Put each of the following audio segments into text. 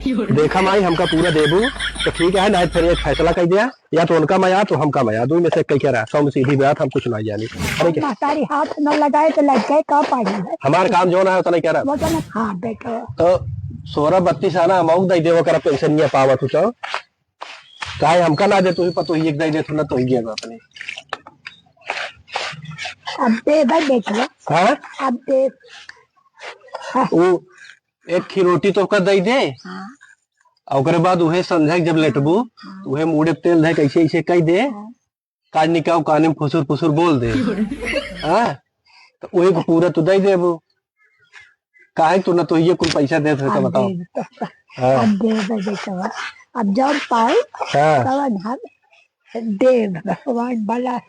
देखा माई हमका पूरा देबू तो ठीक है ना, फिर एक फैसला कर दिया या तो उनका मया तो हमका मया, दो में से कई कह रहा सौ में सीधी बात, हम कुछ ना जानी। अरे क्या महतारी हाथ न लगाए तो लग गए का पाड़ी है हमारा काम जो ना है उतना कह रहा वो तो ना। हाँ बेटो तो 16-32 आना अमाउंट दे देव कर पेंशन नहीं पावा तू तो चाहे हमका ना दे, तू ही पतो ही एक दे दे ना तो ही गया अपने। अब दे भाई बेटो, हाँ अब दे। वो एक खी रोटी तो कर दे दे हाँ और ओकरे बाद उहे संध्या जब लेटबू तो उहे मुड़े तेल धे कैसे ऐसे कह दे, काज निकाव काने में फुसुर फुसुर बोल दे। हाँ तो वही को पूरा तू दे देबू, काहे तू ना तो ये कुल पैसा दे तो अब बताओ। दे हाँ अब दे भाई बेटो, अब जब पाए हाँ तब हम दे। भगवान भला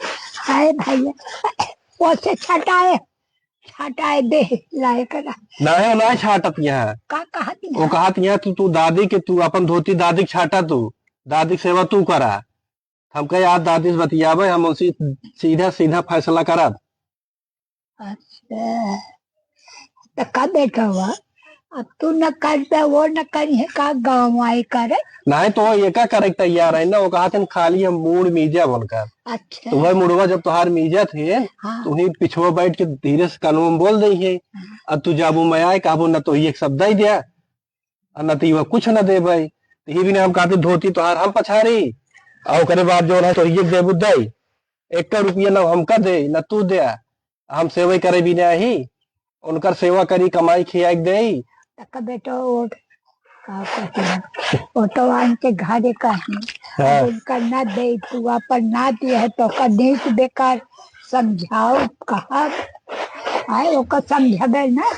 है भाई, ओसे छटाए छटाए दे लाए करा ना है ना छाटत यहाँ का कहा वो कहत यहाँ तू दादी के तू अपन धोती दादी के छाटा, तू दादी के सेवा तू करा। हम कहे यार दादी से बतियाबे हम उसी सीधा सीधा फैसला करब। अच्छा तो का बेटा हुआ, अब तू न कर पे वो न करी है का गाँव आई करे। नहीं तो ये का करे तैयार है ना, वो कहते हैं खाली हम मूड मीजा बनकर। अच्छा तो वह मुड़वा जब तुहार मीजा थे हाँ तो उन्हीं पिछुआ बैठ के धीरे से कानों में बोल दी है, अब तू जाबू मैं आए काबू न तो एक शब्द ही दिया और न तो कुछ न दे भाई। तो ही भी हम कहते धोती तुहार हम पछाड़ी और करे बाद जो है तो ये देबू दे, एक रुपया न हमका दे न तू दे, हम सेवा करे भी नहीं उनकर सेवा करी कमाई खिया दे। का बेटा वो का कहते हैं ऑटो आन के घरे कहीं हाँ। उनका ना दे तू अपन ना दिए है तो का नीच बेकार समझाओ कहा आए ओका समझाबे ना।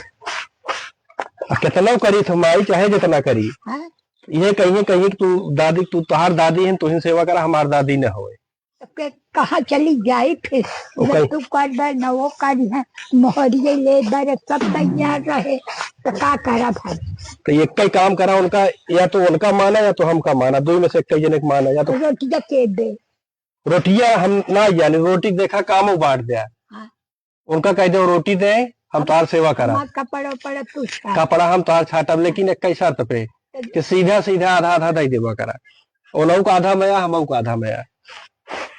कितना करी थमाई चाहे जितना करी, हाँ ये कहीं कहीं तू दादी तू तुहार दादी है तुही सेवा करा, हमार दादी न होए तो के कहाँ चली जाई फिर ओके। न तू कर दे न वो कर है, मोहरिये ले दे सब तैयार रहे तो का करा भाई। तो एक ही काम करा उनका, या तो उनका माना या तो हमका माना, दो में से एक जने के माना, या तो रोटिया के दे। रोटियां हम ना यानी रोटी देखा काम वो बांट दिया, हाँ उनका कह दे रोटी दे हम तार सेवा करा, हमार कपड़ा उपड़ा तू छा कपड़ा हम तार छाटब, लेकिन एक ही शर्त पे कि सीधा सीधा आधा आधा दे देवा करा, उनहु का आधा मया हमहु का आधा मया।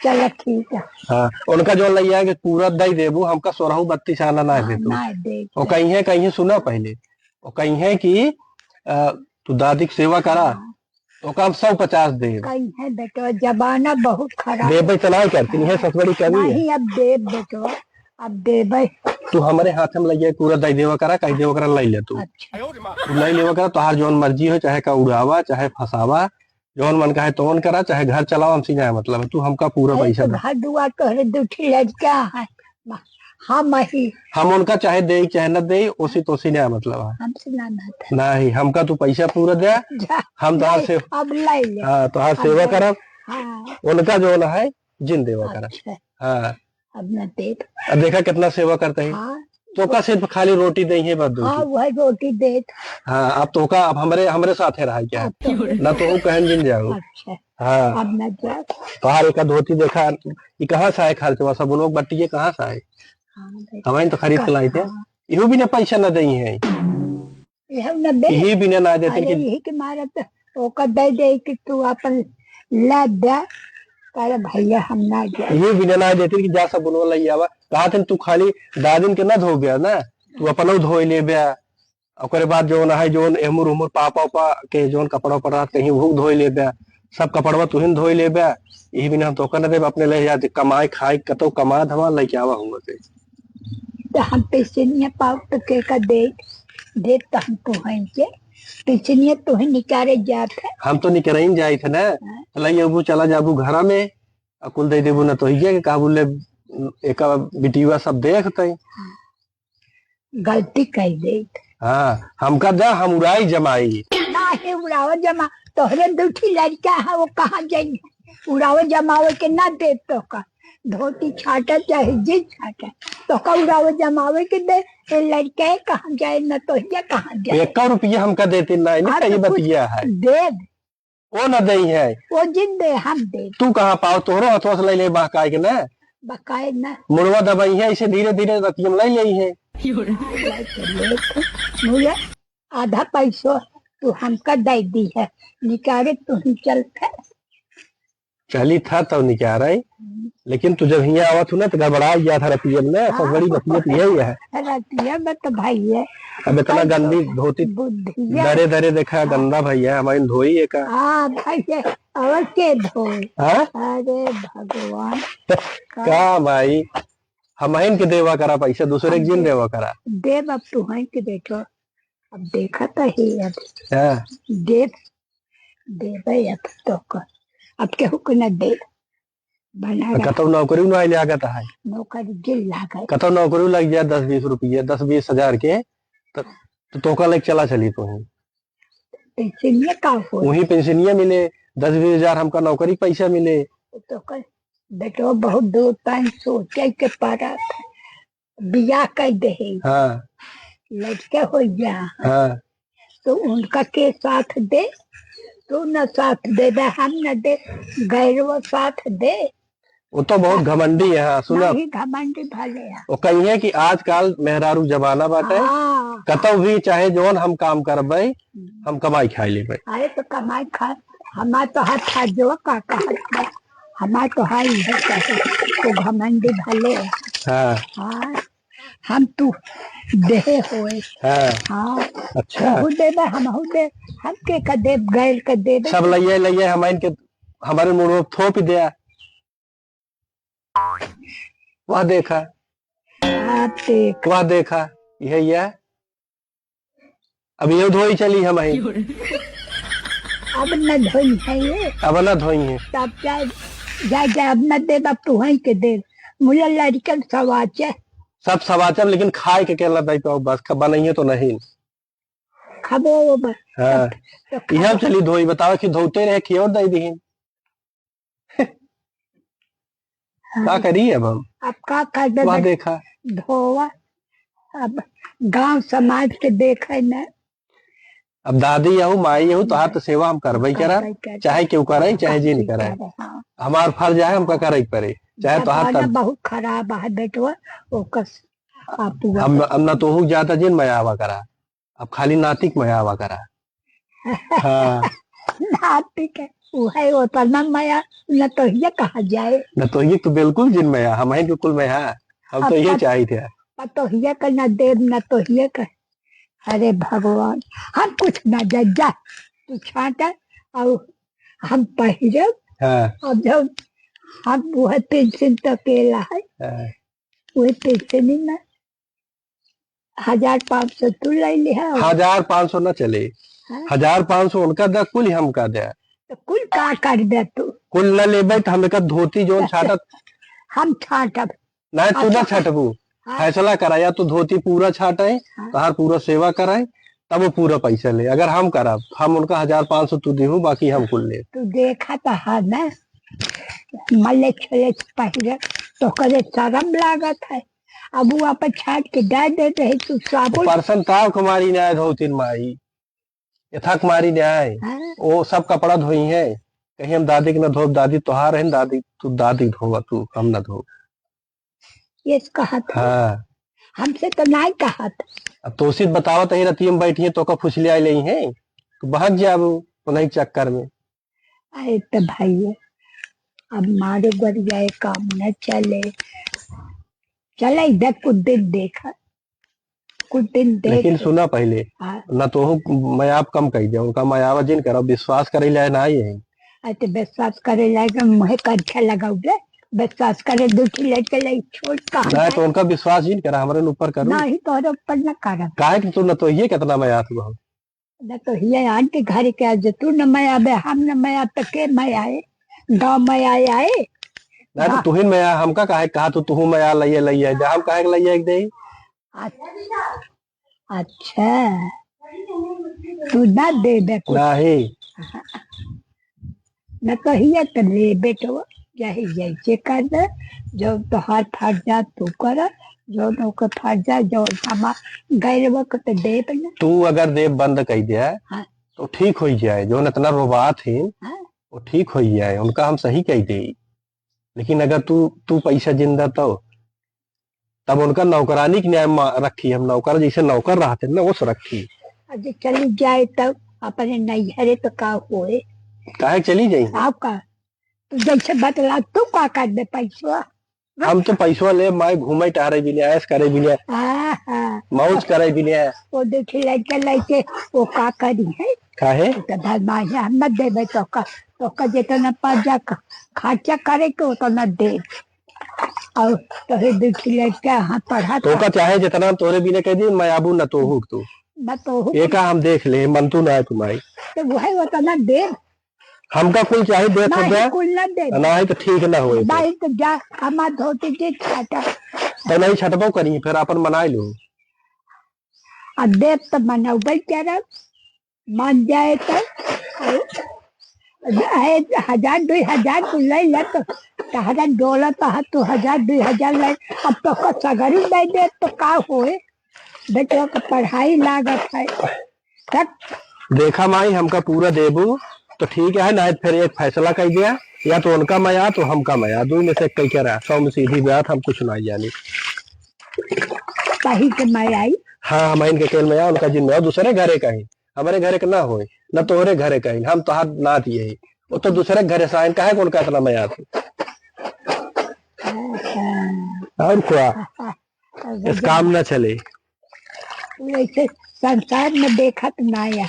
चलो ठीक है। हाँ उनका जो लिया है कि पूरा दई देबू, हमका 16-32 आना ना दे तू। ना दे वो कहीं सुना पहले वो कहीं है कि तू दादी की सेवा करा तो काम 150 दे कहीं है बेटो जमाना बहुत खराब दे भाई, तना करती है ससुरी कमी है। नहीं अब दे बेटो अब दे भाई। तू हमारे हाथ में लगे पूरा दई देवा करा, कहीं देवा करा लाई ले तू, अच्छा तू लाई लेवा करा तुहार जौन मर्जी हो, चाहे का उड़ावा चाहे फसावा जौन मन का है तौन करा, चाहे घर चलाओ हमसे जाए मतलब है, तू हमका पूरा पैसा दे। घर दुआ तोहरे दूठी लड़का है हम ही हम उनका चाहे दे चाहे न दे उसी तोसी नहीं मतलब है हमसे ना था नहीं, हमका तू पैसा पूरा दे हम तुहार से अब ले ले। हाँ तुहार सेवा करब, हाँ उनका जो ना है जिन देवा करा। अच्छा हाँ अब न दे। अब देखा कितना सेवा करते हैं, हाँ तो का सिर्फ खाली रोटी दे है बस हाँ दूसरी। वह रोटी दे। हाँ अब तो का अब हमरे हमरे साथ है रहा क्या है ना, तो वो कहन जिन जाओ। अच्छा हाँ अब न जा। तुहार एक धोती देखा ये कहाँ से आए खर्चवा, सब लोग बट्टी ये कहाँ से आए, हाँ बेटा हमें तो खरीद के लाई थे, हाँ इहो भी ना पैसा न दई है, यह न दे। यही भी ना देते अरे कि यही के मारा तो ओकर दे दे कि तू अपन ला दे करे भैया हम ना जाए। ये भी ना देते कि जा सब बुनवा लई आवा, कहा थे तू खाली दादिन के ना धो गया ना, तू अपना धोई ले बया, ओकरे बाद जो ना है जोन एमुर उमुर पापा उपा के जोन कपड़ा उपड़ा कहीं भूख धोई ले बया, सब कपड़वा तुहिन धोई ले बया, यही भी ना हम तो न दे अपने ले जा कमाए खाए कतो कमा धमा लेके आवा हूँ से। तो हम पैसे नहीं पाओ तो के का दे दे तो हम तो हैं के पैसे नहीं तो है निकाले जाते। हम तो निकरइन जाई थे ना, लई अबू चला जाबू घरा में अकुल दे देबू ना तो ही के काबू ले एक बिटिया सब देखते। गलती कर दे हाँ हमका दा हम उड़ाई जमाई ना है उड़ावा जमा तोहरे दूठी लड़का है वो कहाँ जाई उड़ावा जमावे के ना दे तो का धोती छाटा चाहे जी छाटा तो का उड़ावा जमावे के दे ये लड़का है कहाँ जाए न तो ये कहाँ जाए। 1 रुपया हमका देते ना हाँ, कहीं तो कुछ बतिया है दे वो न दई है, वो जिन दे हम दे तू कहाँ पाओ तोहरो हथवा से ले बहकाए के ना, बकाए न मुड़वा दबाई है इसे धीरे धीरे रतियम लाई है। मुझे आधा पैसो तू हमका दे दी है निकाले तू ही चल चली था तब निकाल रही, लेकिन तू जब यहाँ आवा तू ना तो गड़बड़ा गया था रतियम ने। सब बड़ी नसीहत यही है। रतिया में तो भाई है अब इतना गंदी धोती बुद्धिया दरे दरे देखा गंदा भैया हमारी धोई है का। हाँ भाई है और के धोए। हाँ अरे भगवान का भाई हम के देवा करा पैसा दूसरे के जिन देवा करा। देव अब तू है कि देखो अब देखा तो ही अब हाँ देव देव अब तो अब केहू को न दे बना कतौ नौकरी न आइले आगत है। नौकरी जिल लागे कतौ नौकरी लग जाए 10-20 रुपये 10-20 हजार के तो तोका लग चला चली तो इसलिए का हो वही पेंशनिया मिले 10-20 हजार हमका नौकरी पैसा मिले। तो कर बेटो बहुत दूर टाइम सोचे के पड़ा बियाह कर दे हाँ लड़के हो जा हाँ तो उनका के साथ दे तू न साथ दे दे हम न दे गैर वो साथ दे। वो तो बहुत घमंडी है। हाँ सुना नहीं घमंडी भले है। वो कही है कि आजकल मेहरारू जमाना बाटे हाँ कतौ भी चाहे जोन हम काम करबे हम कमाई खाई लेबे। अरे तो कमाई खा हमार तो हाथ खा जो का हमार तो हाई है तो घमंडी भले है। हाँ हाँ हम तू दे होए हाँ हाँ अच्छा तू दे दे हम हो दे हम के का दे गैर का दे दे सब लइये लइये हम इनके हमारे मुंह में थोप दिया। वह देखा आप देख वह देखा यही है। अब ये धोई चली हम अब न धोई है ये अब ना धोई है। तब जा जा अब न दे बाप तू है के दे मुझे लड़कन सवाचे सब समाचार लेकिन खाए के केला दई पाओ बस बनाइए तो नहीं। खबो बस हाँ तो यह चली धोई बताओ कि धोते रहे खियोर दई दी क्या करी अब हम अब का कर दे वह देखा धोवा अब गांव समाज के देखे न अब दादी यहू माई यहू तो हाथ सेवा हम करबे करा चाहे क्यों करे चाहे जी नहीं करे हाँ हमार फर्ज है हमका करे पड़े चाहे तो हाथ जमाना बहुत खराब है बेटवा ओकर आपू हम ना तो हूँ ज्यादा जिन मैं आवा करा अब खाली नातिक मैं आवा करा। हाँ नातिक है वो है वो तो न माया न तो ये कहा जाए न तो ये तो बिल्कुल जिन मैं हम ही बिल्कुल मैं हाँ हम तो ये चाहिए थे। तो ये का न देव न तो ये का अरे भगवान हम कुछ न जा तू छाटा और हम पहले हाँ अब जब हम वह पेंशन तो केला है हाँ वह पेंशन में 1500 तू ले लिया 1500 न चले। हाँ? 1500 उनका दे कुल हमका दे तो कुल का कर दे तू कुल न लेबे तो हमें का धोती जोन छाटत हम छाटब ना तू न छटबू हाँ। फैसला कराया तू धोती पूरा छाटे हाँ। तहार पूरा सेवा कराए तब वो पूरा पैसा ले। अगर हम करब हम उनका 1500 तू देहू बाकी हम कुल ले। तू देखा तो है ना मल्ले छले पहले तो करे शर्म लागत है अब वो आप छाट के डाल देते है तू साबुन परसन ताव कुमारी न्याय धोतीन माई यथा कुमारी न्याय हाँ? वो सब कपड़ा धोई है कहीं हम दादी के न धो दादी तोहार है दादी तू दादी धोवा तू हम न धो। ये कहा था हाँ हमसे तो नहीं कहा था अब तोसित बतावा तही रती में बैठी है तो का फुसलिया ले है तो बहक जाबू उन्हीं चक्कर में। अरे तो भाई अब मारे बढ़िया काम न चले चले इधर कुछ दिन देखा कुछ दिन देख लेकिन सुना पहले हाँ। न तो मैं आप कम कही दिया उनका मैं आवा जिन करो विश्वास करे लाए ना ही है। अरे विश्वास करे लायक मुहे अच्छा लगाऊ विश्वास करे दुखी लड़के ले छोड़ का ना तो उनका विश्वास जिन करा हमारे ऊपर करो नहीं तोहरे ऊपर न करब काहे कि तू न तो ये कितना मैं आत बहु न तो ये आंटी घर के आज तू न मैं आबे हम न मैं आब तो के मैं आए गाँव में आए ना तो तुहिन मैं हमका काहे कहा तू मैं आ लइए लइए जा हम काहे के लइए एक दे। अच्छा तू ना दे दे कुछ नहीं न तो ये तो ले बेटो यही जैसे कर दे जो तोहार फट जा तू कर जो नौकर फट जा जो हमार गैर वक्त तो दे ना तू अगर देव बंद कर दिया हाँ। तो ठीक हो जाए जो इतना रोबात है हाँ। वो ठीक हो जाए उनका हम सही कह दे। लेकिन अगर तू पैसा जिंदा तो तब उनका नौकरानी की न्याय रखी हम नौकर जैसे नौकर रहते ना वो रखी आज चली जाए तब अपने नैहरे तो का होए काहे चली जाई? आपका तू जैसे बतला तू का कर दे पैसा हम तो पैसवा ले माई घूमे टहरे भी लिया, ऐश करे भी लिया, हाँ मौज करे भी लिया। वो देखी लड़के वो का करी है काहे? तो धर्माया न देवे तो का जितना पाजा खर्चा करे के उतना दे और तो हे देखी लड़के हाँ पढ़ा तो का चाहे जितना हम तोरे बिना कह दी मैं आबू न तो हूँ तू न तो एका हम देख ले मन तू ना है तुम्हारी तो वो है उतना दे हमका कुल चाहिए देख नहीं कुल न दे ना है तो ठीक ना होए नहीं तो जा हमार धोती जे छाटा तो नहीं छटबो करी फिर अपन मनाई लो। अब देव तो मनौबे क्या मान जाए तो 1000-2000 तू ले ले तो तहरा दौलत है तो 1000-2000 ले अब तो का सगरी दे दे तो का होए बेटो का पढ़ाई लागत है तक देखा माई हमका पूरा देबू तो ठीक है ना फिर एक फैसला कर दिया या तो उनका मया तो हमका मया दो में से कई कह रहा 100 में सीधी बात हम कुछ नहीं जानी। कहीं के मैं आई हाँ हम इनके केल में उनका जिन में दूसरे घरे का ही हमारे घरे का ना हो न तोहरे घरे का ही हम तो हाथ ना दिए ही वो तो दूसरे घरे से आइन का है उनका इतना मया थी और क्या इस काम न चले वैसे संसार में देखा तो ना है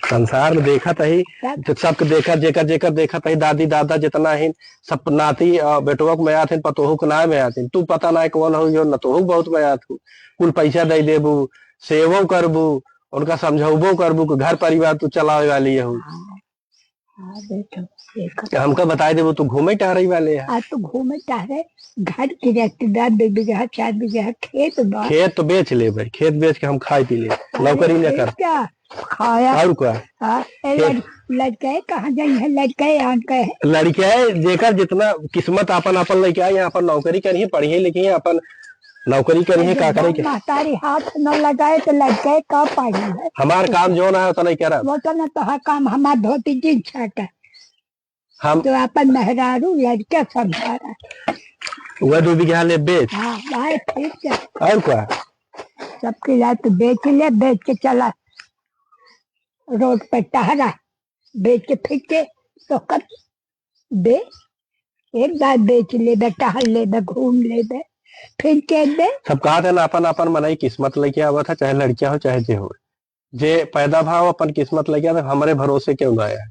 संसार में देखा ही तो सबके देखा जेकर जेकर देखा ही दादी दादा जितना ही सब नाती बेटुआ को मया थे पतोहू को ना मया थे तू पता ना कौन हो जो नतोहू बहुत मया थू कुल पैसा दे देबू सेवो करबू उनका समझौबो करबू कि घर परिवार तू चलावे वाली है हमका बताए देबू तू घूमे टहरे वाले है आज तो घूमे टहरे घर की रिश्तेदार 2 बीघा 4 बीघा खेत बा खेत तो बेच ले भाई खेत बेच के हम खाए पी ले नौकरी न कर क्या खाया और क्या लड़के कहाँ जाई है लड़के आन के लड़के जेकर जितना किस्मत अपन अपन लेके आए अपन नौकरी करी पढ़ी लिखी अपन नौकरी करी है का करे के महतारी हाथ न लगाए तो लड़के का पाई है हमार काम जो ना है उतना नहीं कह रहा वो तो ना तो काम हमार धोती जीन छाटा हम तो अपन मेहरारू लड़के समझा वह 2 बीघा ले बेच हाँ भाई ठीक है और क्या सबकी रात बेच ले बेच के चला रोड पे टहरा बेच के फिर के तो कर दे एक बार बेच ले बे टहल ले बे घूम ले बे फिर के दे सब कहा था ना अपन अपन मनाई किस्मत लेके आवा था चाहे लड़कियां हो चाहे जे हो जे पैदा भाव अपन किस्मत लेके आया हमारे भरोसे क्यों ना आया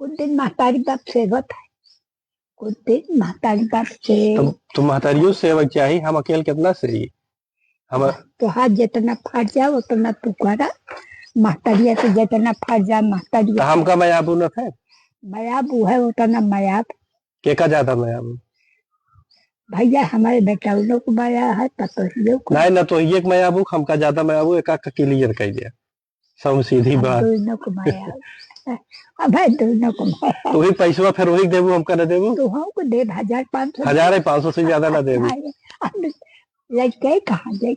कुछ दिन महतारी बाप सेवत है कुछ दिन महतारी बाप से तुम महतारियों सेवक चाहिए हम अकेले कितना सही हम तो हाथ जितना फट जाए उतना तू करा महतारिया से जितना फट जाए महतारिया हमका मयाबू न है मयाबू है उतना मयाब के का ज्यादा मयाबू भैया हमारे बेटा लोग को माया है तो नहीं ना तो एक मयाबू हमका ज्यादा मयाबू एक क्लियर कर दिया सब सीधी बात दोनों को माया अब है दोनों को माया तो वही पैसा फिर वही देबू हमका न देबू तो हमको दे 1500 1500 से ज्यादा ना देबू लड़के कहाँ जाए